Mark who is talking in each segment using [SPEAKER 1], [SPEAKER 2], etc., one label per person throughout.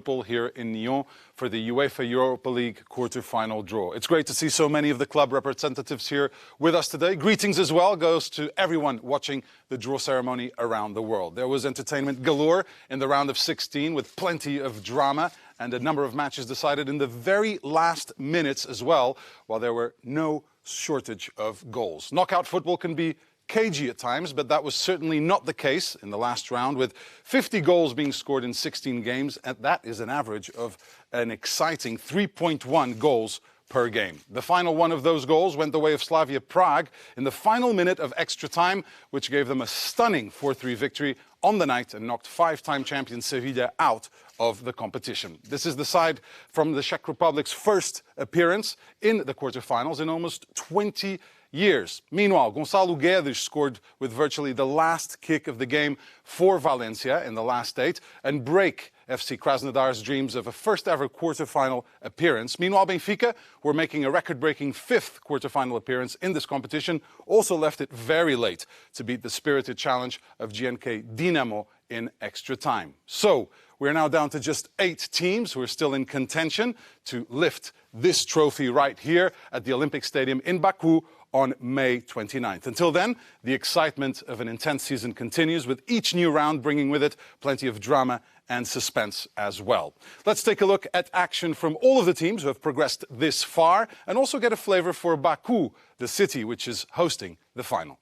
[SPEAKER 1] football here in Nyon for the UEFA Europa League quarter-final draw. It's great to see so many of the club representatives here with us today. Greetings as well goes to everyone watching the draw ceremony around the world. There was entertainment galore in the round of 16 with plenty of drama and a number of matches decided in the very last minutes as well, while there were no shortage of goals. Knockout football can be cagey at times, but that was certainly not the case in the last round, with 50 goals being scored in 16 games, and that is an average of an exciting 3.1 goals per game. The final one of those goals went the way of Slavia Prague in the final minute of extra time, which gave them a stunning 4-3 victory on the night and knocked five-time champion Sevilla out of the competition. This is the side from the Czech Republic's first appearance in the quarterfinals in almost 20 years. Meanwhile, Gonçalo Guedes scored with virtually the last kick of the game for Valencia in the last 8 and break FC Krasnodar's dreams of a first-ever quarter-final appearance. Meanwhile, Benfica, who are making a record-breaking 5th quarter-final appearance in this competition, also left it very late to beat the spirited challenge of GNK Dinamo in extra time. So, we're now down to just 8 teams who are still in contention to lift this trophy right here at the Olympic Stadium in Baku on May 29th. Until then, the excitement of an intense season continues, with each new round bringing with it plenty of drama and suspense as well. Let's take a look at action from all of the teams who have progressed this far and also get a flavor for Baku, the city which is hosting the final.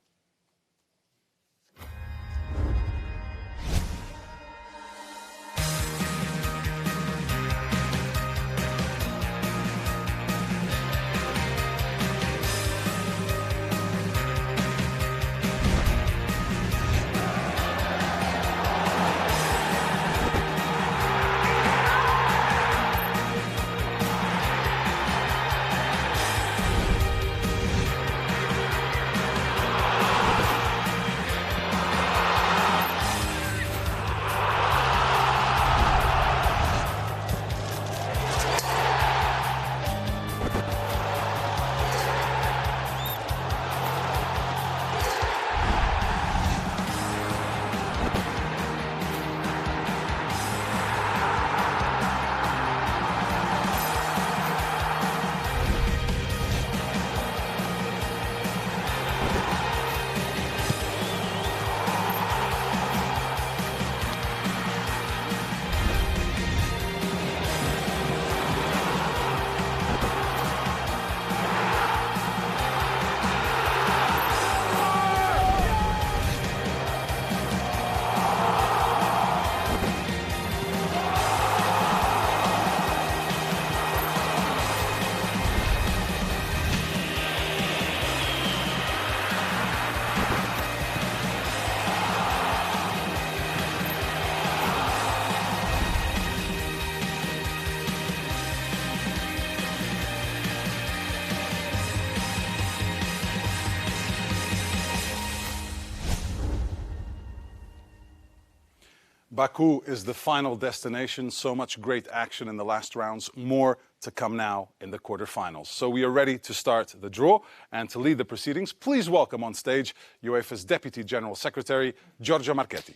[SPEAKER 1] Baku is the final destination. So much great action in the last rounds. More to come now in the quarterfinals. So we are ready to start the draw. And to lead the proceedings, please welcome on stage UEFA's Deputy General Secretary, Giorgio Marchetti.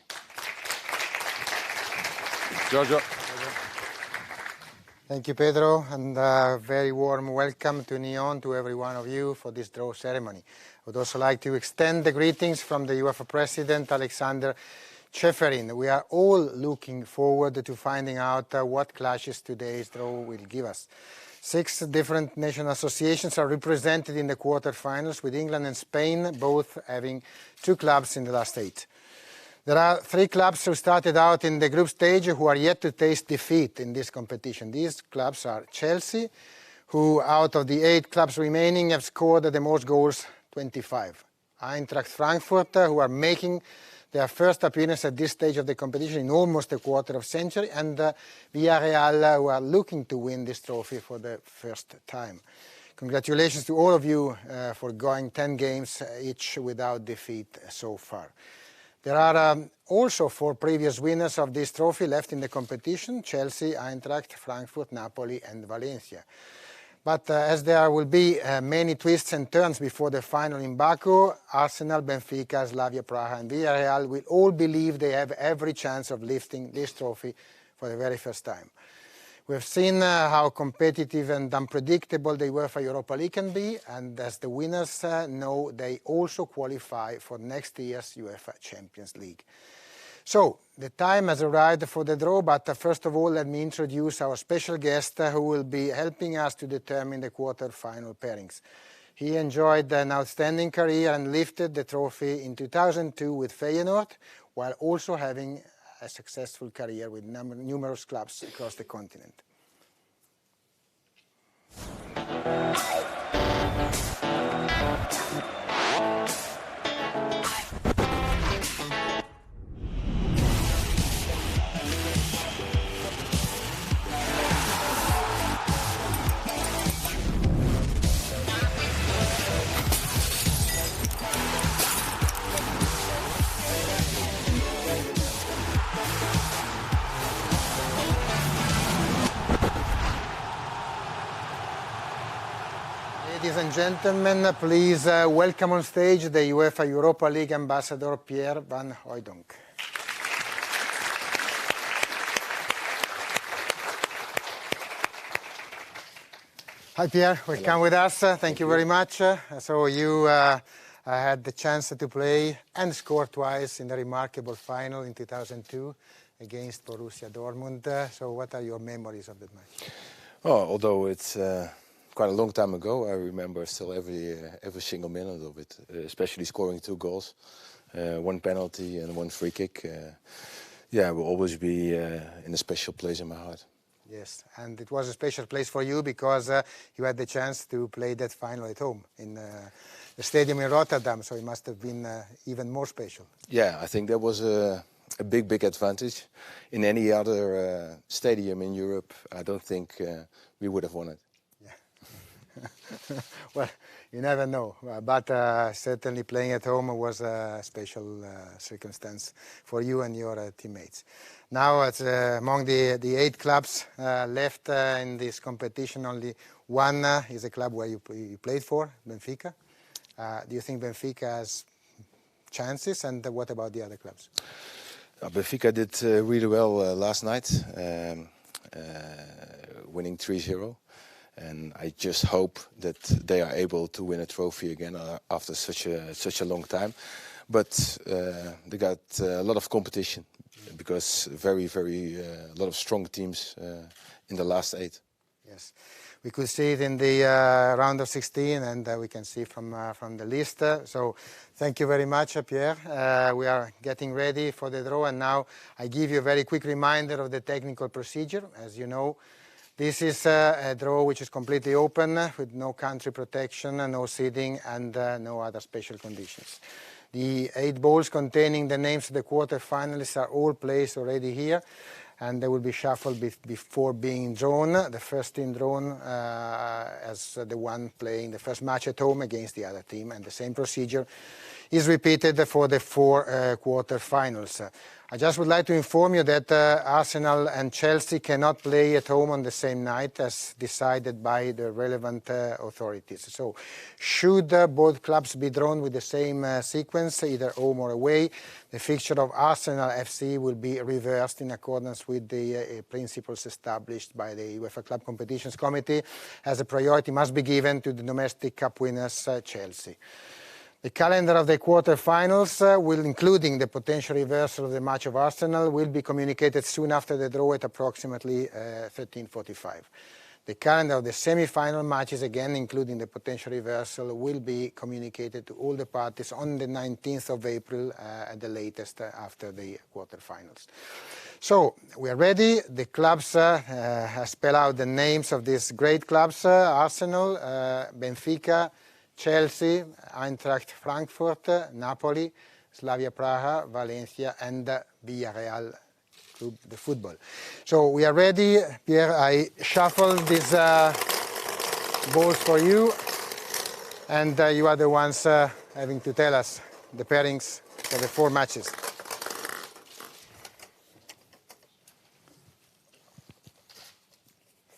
[SPEAKER 1] Giorgio.
[SPEAKER 2] Thank you, Pedro, and a very warm welcome to Nyon, to every one of you for this draw ceremony. I would also like to extend the greetings from the UEFA President, Alexander Ceferin. We are all looking forward to finding out what clashes today's draw will give us. 6 different national associations are represented in the quarterfinals, with England and Spain both having 2 clubs in the last 8. There are 3 clubs who started out in the group stage who are yet to taste defeat in this competition. These clubs are Chelsea, who out of the 8 clubs remaining have scored the most goals, 25. Eintracht Frankfurt, who are making their first appearance at this stage of the competition in almost a quarter of a century, and Villarreal, who are looking to win this trophy for the first time. Congratulations to all of you for going 10 games each without defeat so far. There are also 4 previous winners of this trophy left in the competition: Chelsea, Eintracht, Frankfurt, Napoli and Valencia. But as there will be many twists and turns before the final in Baku, Arsenal, Benfica, Slavia Praha and Villarreal will all believe they have every chance of lifting this trophy for the very first time. We've seen how competitive and unpredictable the UEFA Europa League can be, and as the winners know, they also qualify for next year's UEFA Champions League. So, the time has arrived for the draw, but first of all, let me introduce our special guest who will be helping us to determine the quarter-final pairings. He enjoyed an outstanding career and lifted the trophy in 2002 with Feyenoord, while also having a successful career with numerous clubs across the continent. Ladies and gentlemen, please welcome on stage the UEFA Europa League ambassador Pierre van Hooijdonk. Hi Pierre, welcome with us. Thank you very much. So you had the chance to play and score twice in the remarkable final in 2002 against Borussia Dortmund. So what are your memories of that match?
[SPEAKER 3] Oh, although it's quite a long time ago, I remember still every single minute of it, especially scoring 2 goals, 1 penalty and 1 free kick. Yeah, will always be in a special place in my heart.
[SPEAKER 2] Yes, and it was a special place for you because you had the chance to play that final at home in the stadium in Rotterdam, so it must have been even more special.
[SPEAKER 3] Yeah, I think that was a big advantage. In any other stadium in Europe, I don't think we would have won it.
[SPEAKER 2] Well, you never know, but certainly playing at home was a special circumstance for you and your teammates. Now, it's, among the 8 clubs left in this competition, only one is a club where you played for, Benfica. Do you think Benfica has chances, and what about the other clubs?
[SPEAKER 3] Benfica did really well last night, winning 3-0. And I just hope that they are able to win a trophy again after such a long time. But they got a lot of competition because very a lot of strong teams in the last 8.
[SPEAKER 2] Yes, we could see it in the round of 16, and we can see from the list. So thank you very much, Pierre. We are getting ready for the draw, and now I give you a very quick reminder of the technical procedure. As you know, this is a draw which is completely open, with no country protection, no seeding, and no other special conditions. The 8 balls containing the names of the quarter-finalists are all placed already here, and they will be shuffled before being drawn. The first team drawn as the one playing the first match at home against the other team, and the same procedure is repeated for the 4 quarter-finals. I just would like to inform you that Arsenal and Chelsea cannot play at home on the same night as decided by the relevant authorities. So, should both clubs be drawn with the same sequence, either home or away, the fixture of Arsenal FC will be reversed in accordance with the principles established by the UEFA Club Competitions Committee, as a priority must be given to the domestic cup winners, Chelsea. The calendar of the quarter-finals, including the potential reversal of the match of Arsenal, will be communicated soon after the draw at approximately 13:45. The calendar of the semi-final matches, again including the potential reversal, will be communicated to all the parties on the 19th of April at the latest after the quarter-finals. So, we are ready. The clubs spell out the names of these great clubs: Arsenal, Benfica, Chelsea, Eintracht Frankfurt, Napoli, Slavia Praha, Valencia, and Villarreal Club de Football. So we are ready. Pierre, I shuffle these balls for you, and you are the ones having to tell us the pairings for the 4 matches.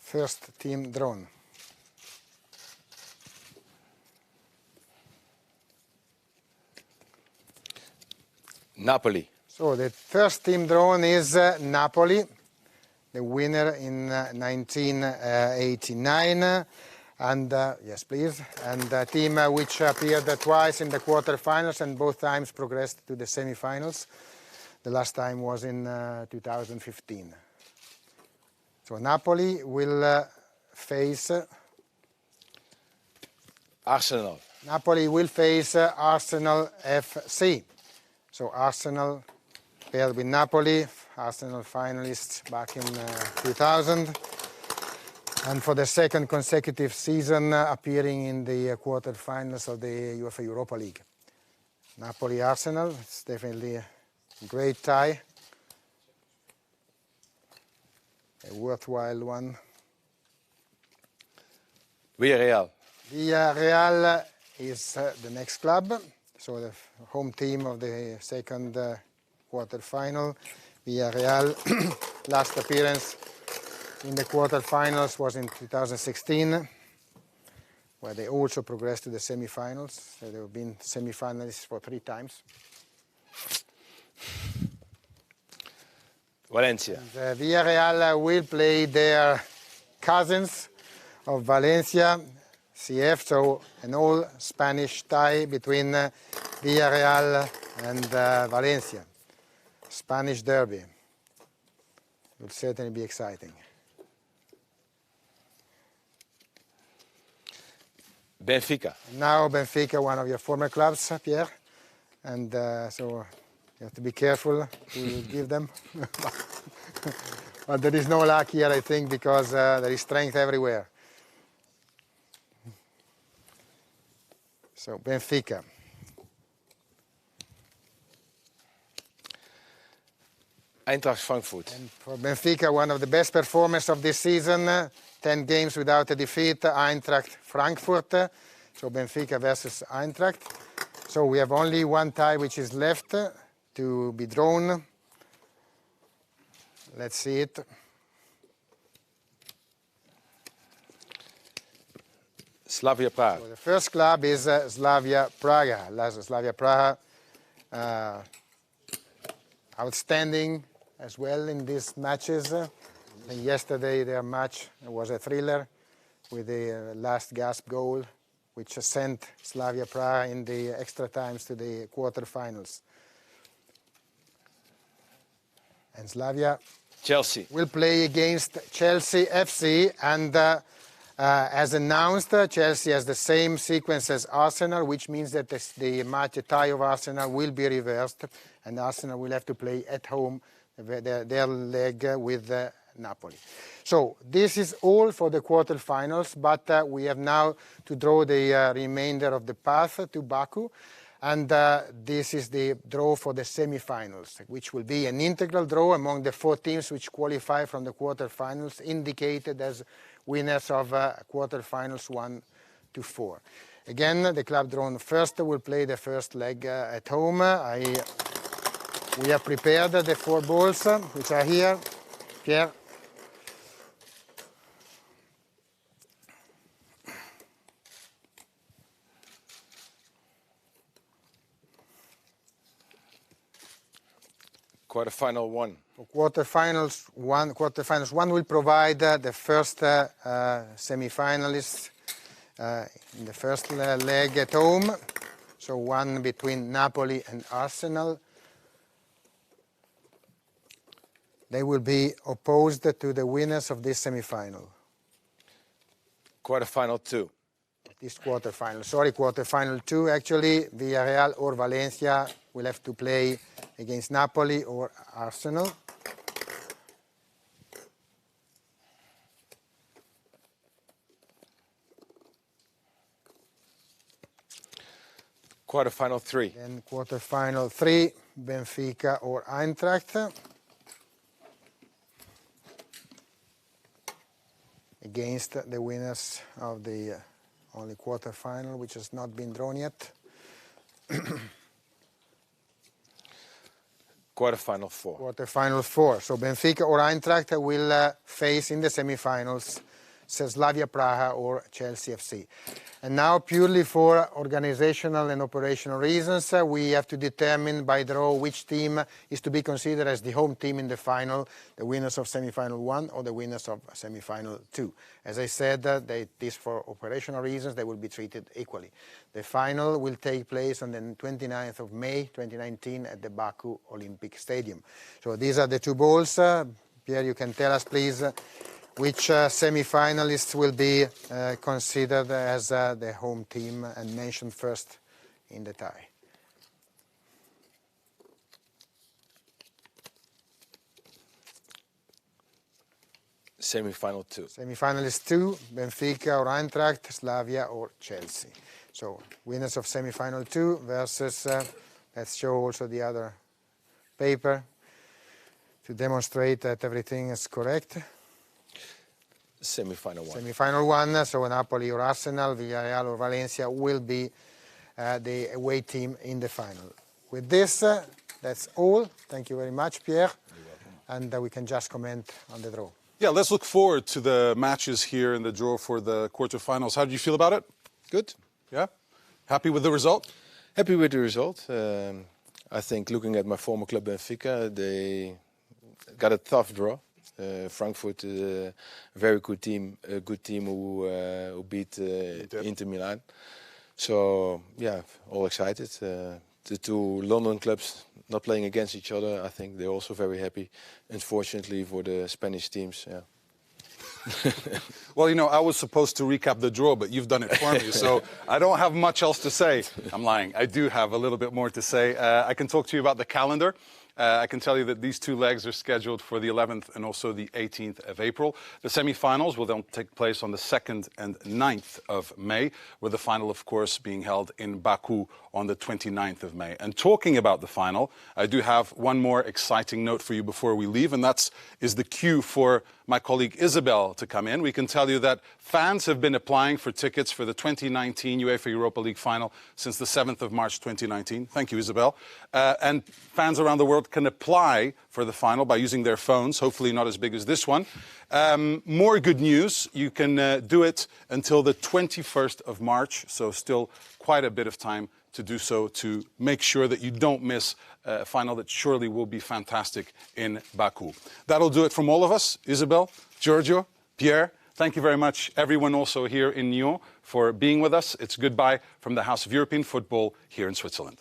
[SPEAKER 2] First team drawn.
[SPEAKER 3] Napoli.
[SPEAKER 2] So the first team drawn is Napoli. the winner in 1989. And yes, please. And the team which appeared twice in the quarterfinals and both times progressed to the semifinals. The last time was in 2015. So Napoli will face
[SPEAKER 3] Arsenal.
[SPEAKER 2] Napoli will face Arsenal FC. So Arsenal paired with Napoli, Arsenal finalists back in 2000. And for the second consecutive season, appearing in the quarterfinals of the UEFA Europa League. Napoli-Arsenal, it's definitely a great tie. A worthwhile one.
[SPEAKER 3] Villarreal.
[SPEAKER 2] Villarreal is the next club, so the home team of the second quarterfinal. Villarreal, last appearance in the quarterfinals was in 2016, where they also progressed to the semifinals. So they've been semifinalists for 3 times.
[SPEAKER 3] Valencia.
[SPEAKER 2] The Villarreal will play their cousins of Valencia, CF, so an all-Spanish tie between Villarreal and Valencia. Spanish derby. Will certainly be exciting.
[SPEAKER 3] Benfica.
[SPEAKER 2] Now Benfica, one of your former clubs, Pierre, and so you have to be careful who you give them. But there is no luck here, I think, because there is strength everywhere. So Benfica.
[SPEAKER 3] Eintracht Frankfurt.
[SPEAKER 2] And for Benfica, one of the best performers of this season, 10 games without a defeat, Eintracht Frankfurt. So Benfica versus Eintracht. So we have only one tie which is left to be drawn. Let's see it.
[SPEAKER 3] Slavia Prague.
[SPEAKER 2] So the first club is Slavia Praga. Slavia Praga, outstanding as well in these matches. And yesterday their match was a thriller with the last gasp goal, which sent Slavia Praga in the extra times to the quarterfinals. And Slavia
[SPEAKER 3] Chelsea.
[SPEAKER 2] will play against Chelsea FC, and as announced, Chelsea has the same sequence as Arsenal, which means that the tie of Arsenal will be reversed, and Arsenal will have to play at home their leg with Napoli. So this is all for the quarterfinals, but we have now to draw the remainder of the path to Baku. And this is the draw for the semifinals, which will be an integral draw among the 4 teams which qualify from the quarterfinals, indicated as winners of quarterfinals 1 to 4. Again, the club drawn first will play the first leg at home. We have prepared the 4 balls, which are here. Pierre.
[SPEAKER 3] Quarterfinal 1.
[SPEAKER 2] Quarterfinals 1 will provide the first semi-finalists in the first leg at home. So one between Napoli and Arsenal. They will be opposed to the winners of this semi-final.
[SPEAKER 3] Quarterfinal 2.
[SPEAKER 2] This quarterfinal. Sorry, quarterfinal 2. Actually, Villarreal or Valencia will have to play against Napoli or Arsenal.
[SPEAKER 3] Quarterfinal 3.
[SPEAKER 2] Then quarterfinal 3, Benfica or Eintracht. Against the winners of the only quarterfinal, which has not been drawn yet.
[SPEAKER 3] Quarterfinal 4.
[SPEAKER 2] Quarterfinal 4. So Benfica or Eintracht will face in the semifinals Slavia Praha or Chelsea FC. And now, purely for organizational and operational reasons, we have to determine by draw which team is to be considered as the home team in the final, the winners of semi-final 1 or the winners of semi-final 2. As I said, this for operational reasons, they will be treated equally. The final will take place on the 29th of May 2019 at the Baku Olympic Stadium. So these are the two balls. Pierre, you can tell us, please, which semi-finalists will be considered as the home team and mentioned first in the tie.
[SPEAKER 3] Semi-final 2.
[SPEAKER 2] Semi-finalist 2, Benfica or Eintracht, Slavia or Chelsea. So winners of semi-final 2 versus, let's show also the other paper to demonstrate that everything is correct.
[SPEAKER 3] Semi-final 1.
[SPEAKER 2] Semi-final 1, so Napoli or Arsenal, Villarreal or Valencia will be the away team in the final. With this, that's all. Thank you very much, Pierre.
[SPEAKER 3] You're welcome.
[SPEAKER 2] And we can just comment on the draw.
[SPEAKER 1] Yeah, let's look forward to the matches here in the draw for the quarterfinals. How do you feel about it?
[SPEAKER 3] Good.
[SPEAKER 1] Yeah? Happy with the result?
[SPEAKER 3] Happy with the result. I think looking at my former club Benfica, they got a tough draw. Frankfurt, a very good team who beat Inter Milan. So yeah, all excited. The two London clubs not playing against each other, I think they're also very happy. Unfortunately for the Spanish teams, yeah.
[SPEAKER 1] Well, you know, I was supposed to recap the draw, but you've done it for me, so I don't have much else to say. I'm lying. I do have a little bit more to say. I can talk to you about the calendar. I can tell you that these two legs are scheduled for the 11th and also the 18th of April. The semi-finals will then take place on the 2nd and 9th of May, with the final, of course, being held in Baku on the 29th of May. And talking about the final, I do have one more exciting note for you before we leave, and that is the cue for my colleague Isabel to come in. We can tell you that fans have been applying for tickets for the 2019 UEFA Europa League final since the 7th of March 2019. Thank you, Isabel. And fans around the world can apply for the final by using their phones, hopefully not as big as this one. More good news, you can do it until the 21st of March, so still quite a bit of time to do so, to make sure that you don't miss a final that surely will be fantastic in Baku. That'll do it from all of us. Isabel, Giorgio, Pierre, thank you very much, everyone also here in Nyon, for being with us. It's goodbye from the House of European Football here in Switzerland.